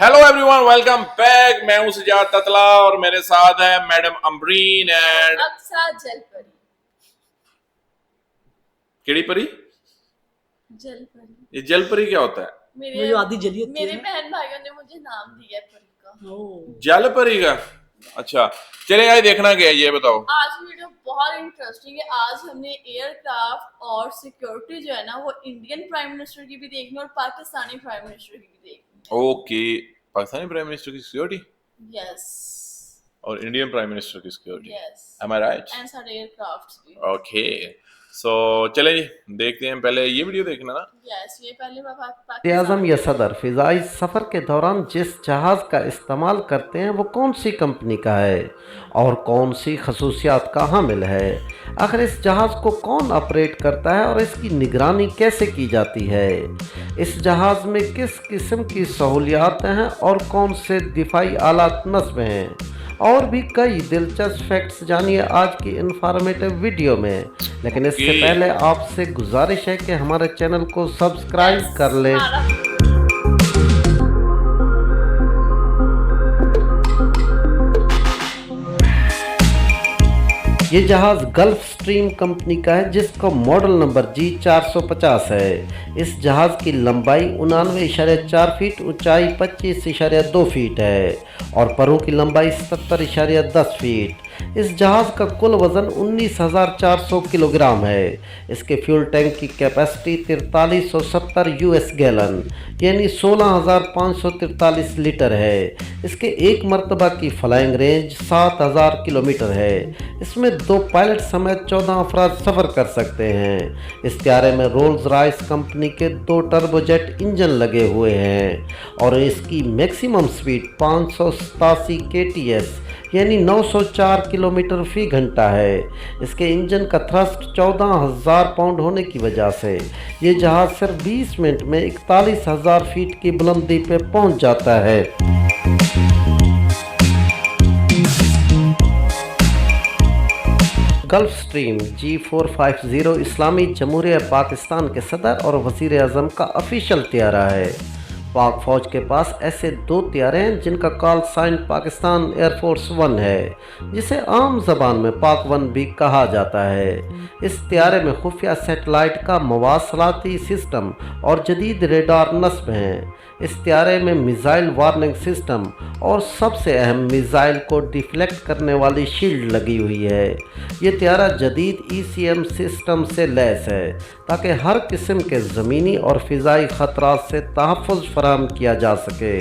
Hello everyone, welcome back. मैं हूं सुजात ततला और मेरे साथ है मैडम अमरीन एंड अक्सा जलपरी। केड़ी परी। जलपरी ये जल परी क्या होता है? मेरे जो आधी जली होती मेरे है ना। बहन भाइयों ने मुझे नाम दिया है परी का। जल परी का? अच्छा, चले आज देखना क्या है ये बताओ। आज की वीडियो बहुत इंटरेस्टिंग है। आज हमने एयरक्राफ्ट और सिक्योरिटी जो है ना वो इंडियन प्राइम मिनिस्टर की भी देखनी है और पाकिस्तानी प्राइम मिनिस्टर की भी देखनी ओके, पाकिस्तानी प्राइम मिनिस्टर की सिक्योरिटी है। यस और इंडियन प्राइम मिनिस्टर की security. Yes am I right? And सारे एयरक्राफ्ट भी। ओके, सो चले जी देखते हैं। पहले ये वीडियो देखना ना। यस ये पहले वज़ीर-ए-आज़म या सदर फ़िज़ाई सफ़र के दौरान जिस जहाज़ का इस्तेमाल करते हैं वो कौन सी कंपनी का है और कौन सी खसूसियात का हामिल है। आखिर इस जहाज़ को कौन ऑपरेट करता है और इसकी निगरानी कैसे की जाती है। इस जहाज़ में किस किस्म की सहूलियात हैं और कौन से दिफाई आलात नस्ब हैं और भी कई दिलचस्प फैक्ट्स जानिए आज की इन्फॉर्मेटिव वीडियो में। लेकिन इससे पहले आपसे गुजारिश है कि हमारे चैनल को सब्सक्राइब कर लें। ये जहाज़ गल्फ स्ट्रीम कंपनी का है जिसका मॉडल नंबर G450 है। इस जहाज़ की लंबाई 99.4 फीट, ऊंचाई 25.2 फीट है और परों की लंबाई 77.10 फीट। इस जहाज़ का कुल वज़न 19,400 किलोग्राम है। इसके फ्यूल टैंक की कैपेसिटी 4370 यूएस गैलन यानी 16,543 लीटर है। इसके एक मरतबा की फ्लाइंग रेंज 7,000 किलोमीटर है। इसमें 2 पायलट समेत 14 अफराद सफ़र कर सकते हैं। इस त्यारे में रोल्स रॉयस कंपनी के 2 टर्बोजेट इंजन लगे हुए हैं और इसकी मैक्सिमम स्पीड 587 kts यानी 904 किलोमीटर फी घंटा है। इसके इंजन का थ्रस्ट 14,000 पाउंड होने की वजह से ये जहाज़ सिर्फ 20 मिनट में 41,000 फीट की बुलंदी पे पहुंच जाता है। गल्फ स्ट्रीम G450 इस्लामी जमहूरिया पाकिस्तान के सदर और वज़ीर-ए-आज़म का ऑफिशियल त्यारा है। पाक फ़ौज के पास ऐसे 2 त्यारे हैं जिनका कॉल साइन पाकिस्तान एयरफोर्स 1 है, जिसे आम ज़बान में पाक 1 भी कहा जाता है। इस त्यारे में खुफिया सेटेलाइट का मवासलाती सिस्टम और जदीद रेडार नस्ब हैं। इस त्यारे में मिज़ाइल वार्निंग सिस्टम और सबसे अहम मिज़ाइल को डिफ्लेक्ट करने वाली शील्ड लगी हुई है। ये त्यारा जदीद ECM सिस्टम से लैस है ताकि हर किस्म के ज़मीनी और फ़िज़ाई ख़तरात से तहफ़्फ़ुज़ फराहम किया जा सके।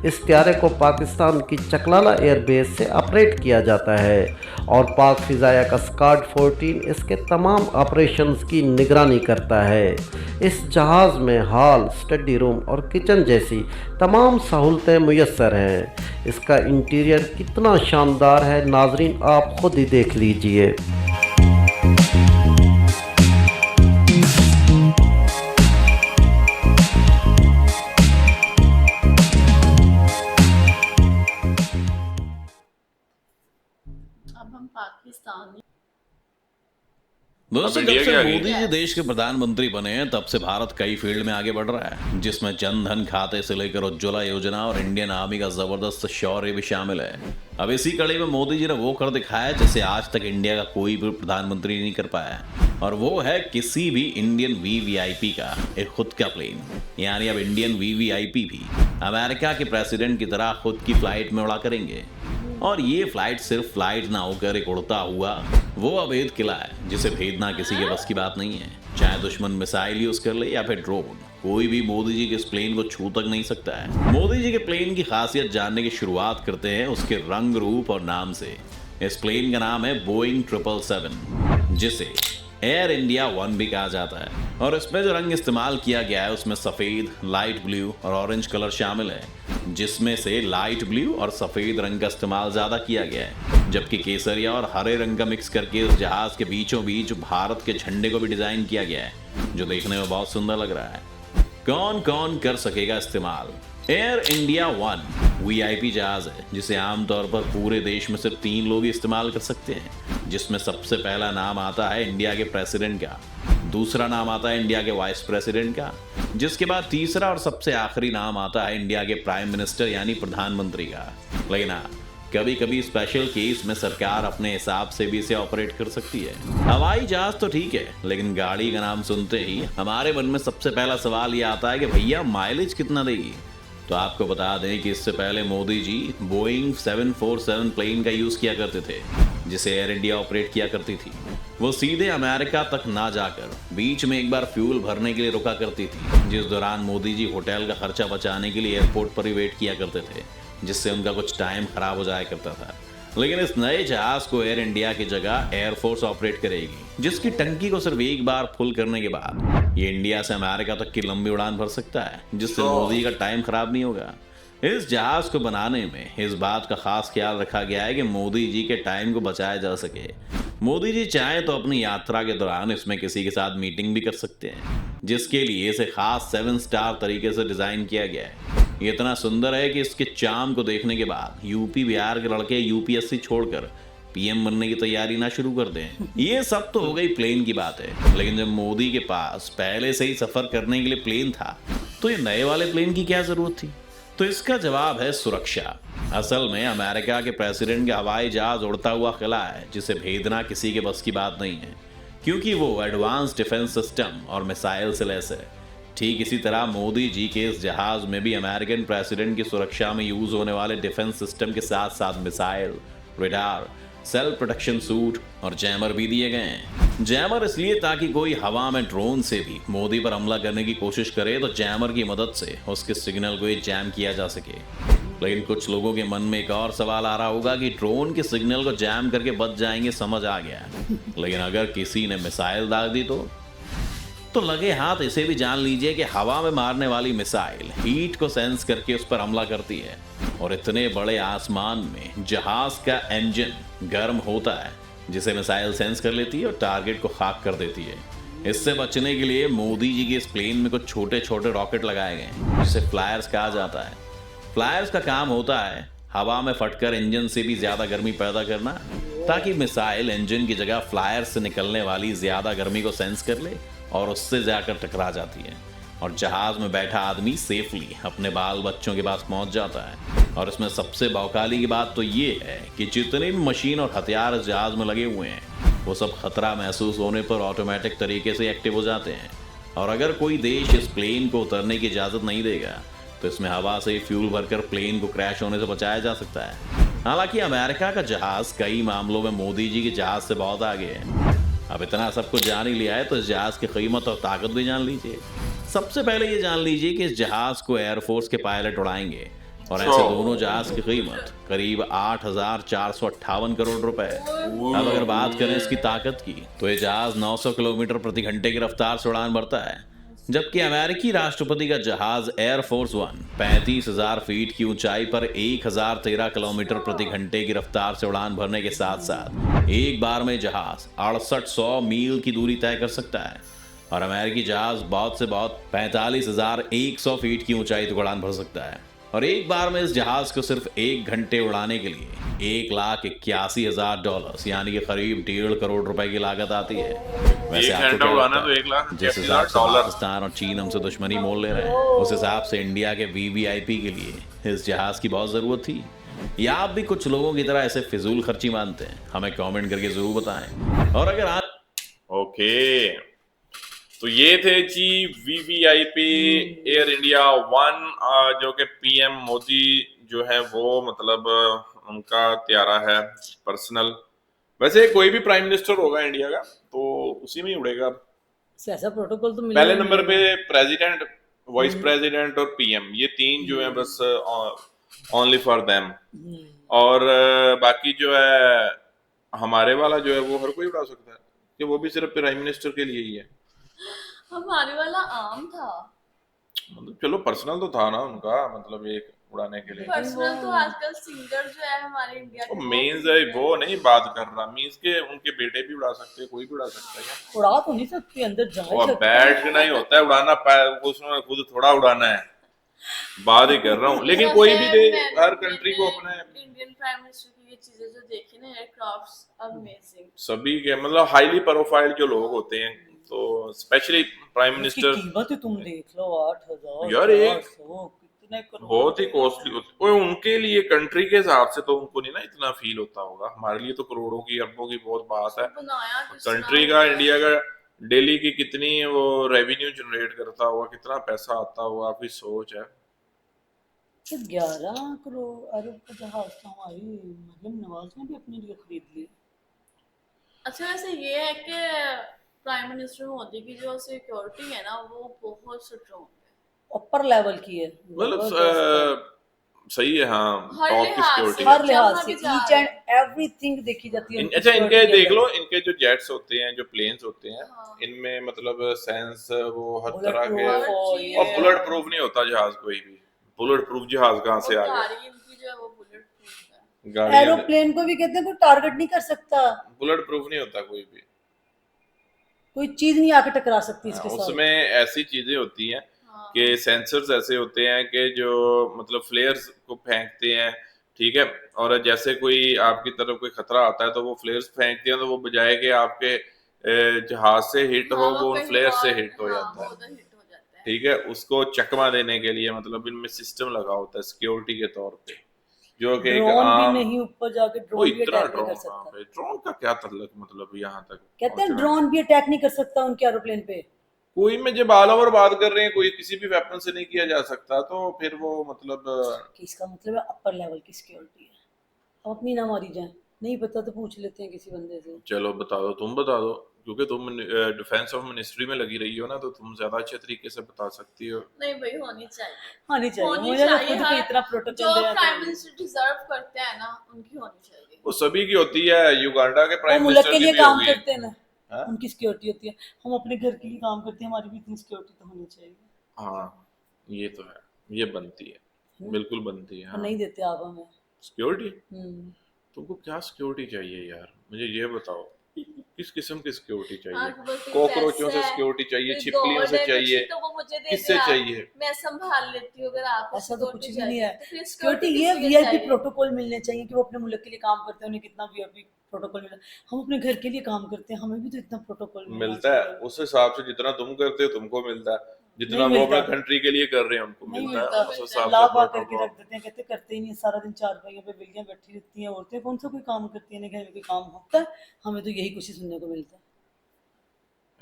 इस त्यारे को पाकिस्तान की चकलाला एयरबेस से ऑपरेट किया जाता है और पाक फ़िज़ाया का स्काड 14 इसके तमाम ऑपरेशंस की निगरानी करता है। इस जहाज़ में हॉल, स्टडी रूम और किचन जैसी तमाम सहूलतें मुयस्सर हैं। इसका इंटीरियर कितना शानदार है नाजरीन, आप खुद ही देख लीजिए। अब हम पाकिस्तानी दोस्तों, अब इंडिया जब से क्या आ गई? मोदी जी देश के प्रधानमंत्री बने हैं तब से भारत कई फील्ड में आगे बढ़ रहा है, जिसमें जन धन खाते से लेकर उज्ज्वला योजना और इंडियन आर्मी का जबरदस्त शौर्य भी शामिल है। अब इसी कड़ी में मोदी जी ने वो कर दिखाया जिसे आज तक इंडिया का कोई भी प्रधानमंत्री नहीं कर पाया है, और वो है किसी भी इंडियन VVIP का एक खुद का प्लेन। यानी अब इंडियन VVIP भी अमेरिका के प्रेसिडेंट की तरह खुद की फ्लाइट में उड़ा करेंगे। और ये फ्लाइट सिर्फ फ्लाइट ना होकर एक उड़ता हुआ वो अवैध किला है जिसे भेदना किसी के बस की बात नहीं है। चाहे दुश्मन मिसाइल यूज कर ले या फिर ड्रोन, कोई भी मोदी जी के इस प्लेन को छू तक नहीं सकता है। मोदी जी के प्लेन की खासियत जानने की शुरुआत करते हैं उसके रंग, रूप और नाम से। इस प्लेन का नाम है बोइंग 777, जिसे एयर इंडिया 1 भी कहा जाता है। और इसमें जो रंग इस्तेमाल किया गया है उसमें सफ़ेद, लाइट ब्लू और ऑरेंज कलर शामिल है, जिसमें से लाइट ब्लू और सफ़ेद रंग का इस्तेमाल ज़्यादा किया गया है, जबकि केसरिया और हरे रंग का मिक्स करके उस जहाज़ के बीचों बीच भारत के झंडे को भी डिज़ाइन किया गया है, जो देखने में बहुत सुंदर लग रहा है। कौन कौन कर सकेगा इस्तेमाल? एयर इंडिया 1 VIP जहाज़ है जिसे आमतौर पर पूरे देश में सिर्फ 3 लोग ही इस्तेमाल कर सकते हैं, जिसमें सबसे पहला नाम आता है इंडिया के प्रेसिडेंट का, दूसरा नाम आता है इंडिया के वाइस प्रेसिडेंट का, जिसके बाद तीसरा और सबसे आखिरी नाम आता है इंडिया के प्राइम मिनिस्टर यानी प्रधानमंत्री का। लेकिन कभी कभी स्पेशल केस में सरकार अपने हिसाब से भी इसे ऑपरेट कर सकती है। हवाई जहाज तो ठीक है, लेकिन गाड़ी का नाम सुनते ही हमारे मन में सबसे पहला सवाल ये आता है कि भैया माइलेज कितना देगी। तो आपको बता दें कि इससे पहले मोदी जी बोइंग 747 प्लेन का यूज किया करते थे, जिसे एयर इंडिया ऑपरेट किया करती थी। वो सीधे अमेरिका तक ना जाकर बीच में एक बार फ्यूल भरने के लिए रुका करती थी, जिस दौरान मोदी जी होटल का खर्चा बचाने के लिए एयरपोर्ट पर ही वेट किया करते थे, जिससे उनका कुछ टाइम खराब हो जाया करता था। लेकिन इस नए जहाज को एयर इंडिया की जगह एयरफोर्स ऑपरेट करेगी, जिसकी टंकी को सिर्फ एक बार फुल करने के बाद ये इंडिया से अमेरिका तक की लंबी उड़ान भर सकता है, जिससे मोदी का टाइम खराब नहीं होगा। इस जहाज को बनाने में इस बात का खास ख्याल रखा गया है कि मोदी जी के टाइम को बचाया जा सके। मोदी जी चाहे तो अपनी यात्रा के दौरान इसमें किसी के साथ मीटिंग भी कर सकते हैं, जिसके लिए इसे खास 7 स्टार तरीके से डिजाइन किया गया है। ये इतना सुंदर है कि इसके चार्म को देखने के बाद यूपी बिहार के लड़के यूपीएससी छोड़कर पीएम बनने की तैयारी ना शुरू कर दें। ये सब तो हो गई प्लेन की बात है, लेकिन जब मोदी के पास पहले से ही सफर करने के लिए प्लेन था, तो ये नए वाले प्लेन की क्या जरूरत थी? तो इसका जवाब है सुरक्षा। असल में अमेरिका के प्रेसिडेंट का हवाई जहाज उड़ता हुआ किला है, जिसे भेदना किसी के बस की बात नहीं है, क्योंकि वो एडवांस डिफेंस सिस्टम और मिसाइल से लैस है। ठीक इसी तरह मोदी जी के इस जहाज में भी अमेरिकन प्रेसिडेंट की सुरक्षा में यूज होने वाले डिफेंस सिस्टम के साथ साथ missile, radar, self protection suit और जैमर भी दिए गए हैं। जैमर इसलिए ताकि कोई हवा में ड्रोन से भी मोदी पर हमला करने की कोशिश करे तो जैमर की मदद से उसके सिग्नल को ही जैम किया जा सके। लेकिन कुछ लोगों के मन में एक और सवाल आ रहा होगा कि ड्रोन के सिग्नल को जैम करके बच जाएंगे, समझ आ गया। लेकिन अगर किसी ने मिसाइल दाग दी तो लगे हाथ इसे भी जान लीजिए कि हवा में मारने वाली मिसाइल हीट को सेंस करके उस पर हमला करती है, और इतने बड़े आसमान में जहाज का इंजन गर्म होता है, जिसे मिसाइल सेंस कर लेती है और टारगेट को खाक कर देती है। इससे बचने के लिए मोदी जी के इस प्लेन में कुछ छोटे छोटे रॉकेट लगाए गए हैं, जिसे फ्लायर्स कहा जाता है। फ्लायर्स का काम होता है हवा में फटकर इंजन से भी ज्यादा गर्मी पैदा करना, ताकि मिसाइल इंजन की जगह फ्लायर्स से निकलने वाली ज्यादा गर्मी को सेंस कर ले और उससे जाकर टकरा जाती है, और जहाज में बैठा आदमी सेफली अपने बाल बच्चों के पास पहुंच जाता है। और इसमें सबसे भौकाली की बात तो ये है कि जितने भी मशीन और हथियार इस जहाज में लगे हुए हैं, वो सब खतरा महसूस होने पर ऑटोमेटिक तरीके से एक्टिव हो जाते हैं। और अगर कोई देश इस प्लेन को उतरने की इजाजत नहीं देगा, तो इसमें हवा से फ्यूल भरकर प्लेन को क्रैश होने से बचाया जा सकता है। हालांकि अमेरिका का जहाज कई मामलों में मोदी जी के जहाज से बहुत आगे है। अब इतना सब कुछ जान ही लिया है तो इस जहाज की कीमत और ताकत भी जान लीजिए। सबसे पहले ये जान लीजिए कि इस जहाज को एयरफोर्स के पायलट उड़ाएंगे, और ऐसे दोनों जहाज की कीमत करीब 8,458 करोड़ रुपए है। अब अगर बात करें इसकी ताकत की, तो ये जहाज 900 किलोमीटर प्रति घंटे की रफ्तार से उड़ान भरता है, जबकि अमेरिकी राष्ट्रपति का जहाज एयरफोर्स 1 35,000 फीट की ऊंचाई पर 1,013 किलोमीटर प्रति घंटे की रफ्तार से उड़ान भरने के साथ साथ एक बार में जहाज 6800 मील की दूरी तय कर सकता है। और अमेरिकी जहाज बहुत से बहुत 45,100 फीट की ऊंचाई तक उड़ान भर सकता है। और एक बार में इस जहाज को सिर्फ 1 घंटे उड़ाने के लिए $1,81,000 यानी कि करीब 1.5 करोड़ रुपए की लागत आती है। वैसे आपको उड़ाना तो 1 लाख, जिस हिसाब से पाकिस्तान और चीन हमसे दुश्मनी मोल ले रहे हैं, उस हिसाब से इंडिया के वीवीआईपी के लिए इस जहाज की बहुत जरूरत थी। या आप भी कुछ लोगों की तरह ऐसे फिजूल खर्ची मानते हैं? हमें कमेंट करके जरूर बताएं। और अगर आप ओके, तो ये थे जी वीवीआईपी एयर इंडिया 1 जो कि पीएम मोदी जो है वो मतलब उनका त्यारा है पर्सनल। वैसे कोई भी प्राइम मिनिस्टर होगा इंडिया का तो उसी में ही उड़ेगा। ऐसा प्रोटोकॉल तो मिला पहले नंबर पे प्रेसिडेंट, वाइस प्रेसिडेंट और पीएम, ये 3 जो है बस ओनली फॉर देम। और बाकी जो है हमारे वाला जो है वो हर कोई उड़ा सकता है, कि वो भी सिर्फ प्राइम मिनिस्टर के लिए ही है। हमारे वाला आम था, मतलब चलो पर्सनल तो था ना उनका, मतलब एक उड़ाने के लिए। पर्सनल तो आजकल सिंगर जो है हमारे इंडिया के, मींस वो नहीं बात कर रहा, मींस के उनके बेटे भी उड़ा सकते हैं, कोई भी उड़ा सकता है। उड़ा तो नहीं सकते, अंदर जा वो बैठना ही होता है उड़ाना, उसमें खुद थोड़ा उड़ाना है, बात ही कर रहा हूँ। लेकिन कोई भी दे, हर कंट्री को अपने इंडियन प्राइम मिनिस्टर की ये चीजें जो देखी ना, एयरक्राफ्ट्स अमेजिंग, सभी के मतलब हाईली प्रोफाइल जो लोग होते हैं तो स्पेशली प्राइम उसकी मिनिस्टर कीमत ही तुम देख लो 8,000 यार, एक 400 कितने करोड़ बहुत ही कॉस्टली होती है। ओए, उनके लिए कंट्री के हिसाब से तो उनको नहीं ना इतना फील होता होगा, हमारे लिए तो करोड़ों की अरबों की बहुत बात है। बनाया किस तरह कंट्री का, हुआ है। इंडिया का डेली की कितनी वो रेवेन्यू जनरेट करता हुआ, कितना पैसा आता हुआ, आपकी सोच है। तो 11 करोड़ अरब का जहाज तो हमारी मरियम नवाज ने भी अपने लिए खरीद लिया। अच्छा वैसे ये है कि प्राइम मिनिस्टर मोदी की जो सिक्योरिटी है ना वो बहुत स्ट्रॉन्ग है, ऊपर लेवल की है, मतलब जबरदस्त है। सही है, हाँ, हर टॉप की लिहाज सिक्योरिटी से। है। हर लिहाज जहाँ से भी जा ईच रहे एंड एवरीथिंग देखी जाती है उनकी अच्छा, इनके security देख के लो, अंदर। इनके जो जेट्स होते हैं, जो प्लेन्स होते हैं, हाँ। इनमें मतलब सेंस वो हर बुलेट तरह के, प्रूफ और चीज़। ये और बुलेट प्रूफ नहीं होता जहाज कोई भी। बुलेट प्रूफ जहाज कहाँ से और आ गया? गाड़ी इनकी जो है वो बुलेट प्रूफ है। गाड़ियां एरोप्लेन को भी कहते हैं कोई टारगेट नहीं कर सकता, बुलेट प्रूफ नहीं होता कोई भी। कोई चीज नहीं आके टकरा सकती इसके साथ। उसमें ऐसी चीजें होती हैं हाँ। कि सेंसर्स ऐसे होते हैं कि जो मतलब फ्लेयर्स को फेंकते हैं, ठीक है, और जैसे कोई आपकी तरफ कोई खतरा आता है तो वो फ्लेयर्स फेंकते हैं, तो वो बजाय के आपके जहाज से हिट हो, हाँ, वो उन कहीं फ्लेयर से और- हिट हो हाँ, जाता वो है, उधर हिट हो जाता है। ठीक है। उसको चकमा देने के लिए मतलब इनमें सिस्टम लगा होता है सिक्योरिटी के तौर पे, जो कि एक ड्रोन भी आम, नहीं ऊपर जाके वो ड्रोन भी इतना अटैक नहीं ड्रोन, कर सकता। ड्रोन का क्या तल्लक, मतलब यहाँ तक कहते हैं पहुंचना। ड्रोन भी अटैक नहीं कर सकता उनके एरोप्लेन पे। कोई में जब ऑल ओवर बात कर रहे हैं, कोई किसी भी वेपन से नहीं किया जा सकता, तो फिर वो मतलब कि इसका मतलब है अपर लेवल की सिक्योरिटी है। हम अपनी ना मारी जाए, नहीं पता तो पूछ लेते हैं किसी बंदे से। चलो बता दो, तुम बता दो, क्योंकि तुम डिफेंस ऑफ मिनिस्ट्री में लगी रही हो ना, तो तुम ज्यादा अच्छे तरीके से बता सकती हो। नहीं भाई होनी चाहिए, आनी चाहिए, होनी मुझे तो चाहिए, खुद को हाँ। इतना जो प्रोटोकॉल दिया प्राइम मिनिस्टर डिजर्व करते हैं ना उनकी होनी चाहिए। वो सभी की होती है, युगांडा के वो प्राइम मुल्क मिनिस्टर के की लिए भी काम होगी। करते हैं ना, हाँ? उनकी सिक्योरिटी होती है। हम अपने घर के लिए काम करते हैं, हमारी भी इतनी सिक्योरिटी तो होनी चाहिए। हाँ, ये तो है, ये बनती है, बिल्कुल बनती है। और हाँ, नहीं देते आप हमें। सिक्योरिटी, हम्म। तुमको क्या सिक्योरिटी चाहिए यार, मुझे ये बताओ, किस किस्म की सिक्योरिटी हाँ, चाहिए? वो कोई कॉकरोचों पैसा से है, सिक्योरिटी चाहिए, कोई छिपकलियों गॉड से है कुछ चाहिए, तो वो मुझे दे किससे दे आप, चाहिए? मैं संभाल लेती हूँ। अगर आपको ऐसा तो कुछ सिक्योरिटी भी नहीं चाहिए है। तो फिर सिक्योरिटी सिक्योरिटी ये किस लिए वीआईपी चाहिए? प्रोटोकॉल मिलने चाहिए कि वो अपने मुल्क के लिए काम करते हैं, उन्हें कितना वीआईपी प्रोटोकॉल मिला। हम अपने घर के लिए काम करते हैं, हमें भी तो इतना प्रोटोकॉल मिलता है उस हिसाब से, जितना तुम करते हो तुमको मिलता है, जितना नहीं वो अपने मिलता। कंट्री के लिए कर रहे हैं उनको नहीं मिलता मिलता, है, उस हिसाब ला से पा करके protocol। रख देते हैं, कहते करते ही नहीं, सारा दिन चारपाइयों पे बिल्लियां बैठी रहती हैं, औरतें कौन सा कोई काम करती हैं, घर में कोई काम होता है? हमें तो यही कुछ सुनने को मिलता है।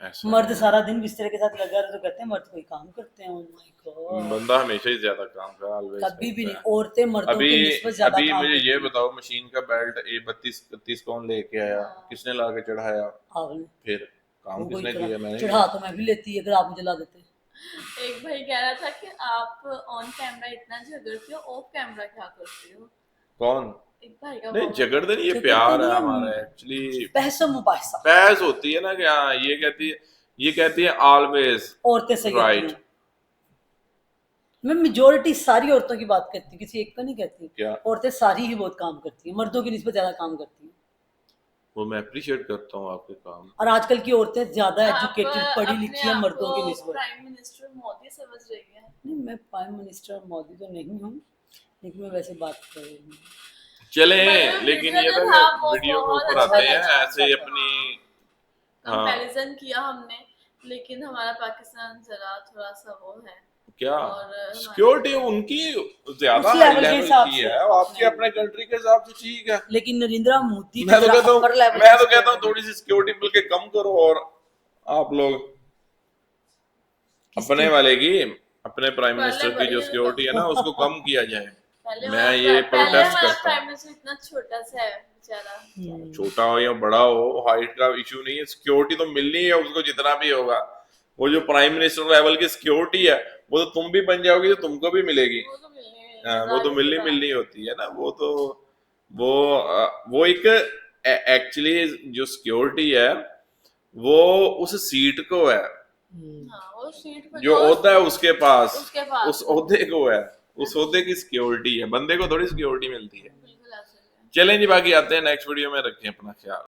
ऐसा मर्द नहीं सारा दिन बिस्तर के साथ लगा रहे तो कहते हैं मर्द कोई काम करते हैं। Oh my है। God। बंदा हमेशा ही ज्यादा काम कर, always कभी भी करता नहीं, है। औरतें मर्दों अभी के निस्बत ज्यादा अभी काम मुझे करती ये हैं। बताओ, मशीन का बेल्ट A32 कौन लेके आया? हाँ। किसने ला के चढ़ाया? आपने फिर काम वो कोई किसने किया? मैंने चढ़ा तो मैं भी लेती अगर आप मुझे ला देते। एक भाई कह रहा था कि आप ऑन कैमरा इतना झगड़ते हो, ऑफ कैमरा क्या करते हो? कौन? एक भाई का नहीं, comment- झगड़ते नहीं, ये झगड़ते प्यार नहीं है है, हमारा एक्चुअली। बहसो मुबाहिसा, बहस होती है ना कि हाँ, ये कहती है ऑलवेज औरतें सही होती राइट। हैं। मैं मेजोरिटी सारी औरतों की बात करती हूँ, किसी एक को नहीं कहती। क्या? औरतें सारी ही बहुत काम करती हैं, मर्दों की निस्बत ज्यादा काम करती हैं। वो मैं अप्रिशिएट करता हूँ आपके काम। और आजकल की औरतें ज्यादा आप एजुकेटेड, पढ़ी अपने लिखी हैं आप मर्दों की को निस्बत। प्राइम मिनिस्टर मोदी समझ रही है? नहीं, मैं प्राइम मिनिस्टर मोदी तो नहीं हूँ, लेकिन मैं वैसे बात कर रही हूँ। चले, मतलब लेकिन वीडियो ये जो था था कि वो वीडियो के बहुत ऊपर अच्छा आते हैं लगा। ऐसे ही अच्छा था। अपनी। हाँ, कंपैरिजन किया हमने, लेकिन हमारा पाकिस्तान जरा थोड़ा सा वो है। क्या और सिक्योरिटी उनकी ज्यादा उसी हाई लेवल के लेवल हिसाब की से। है, आपके अपने कंट्री के हिसाब से ठीक है। लेकिन नरेंद्र मोदी मैं तो कहता हूँ upper level मैं की तो कहता हूँ security- थोड़ी सी सिक्योरिटी मिलके कम करो, और आप लोग अपने वाले की, अपने प्राइम मिनिस्टर की जो सिक्योरिटी है ना, उसको कम किया जाए। पहले मैं हमारा ये पहले प्रोटेस्ट हमारा करता प्राइम हूँ। मिनिस्टर इतना छोटा सा है बेचारा। छोटा हो या बड़ा हो, हाइट का इशू नहीं है, सिक्योरिटी तो मिलनी है उसको जितना भी होगा। वो जो प्राइम मिनिस्टर लेवल की सिक्योरिटी है, वो तो तुम भी बन जाओगी तो तुमको भी मिलेगी। वो तो मिलनी वो तो मिलनी मिलनी होती है ना। वो तो वो एक एक्चुअली जो सिक्योरिटी है वो उस सीट को है, हाँ, वो सीट पे जो ओहदा है उसके पास उस बिल्कुल ओहदे को है, उस ओहदे की सिक्योरिटी है, बंदे को थोड़ी सिक्योरिटी मिलती है। ऐसे ही है। चलें जी, बाकी आते हैं नेक्स्ट वीडियो में, रखें अपना ख्याल।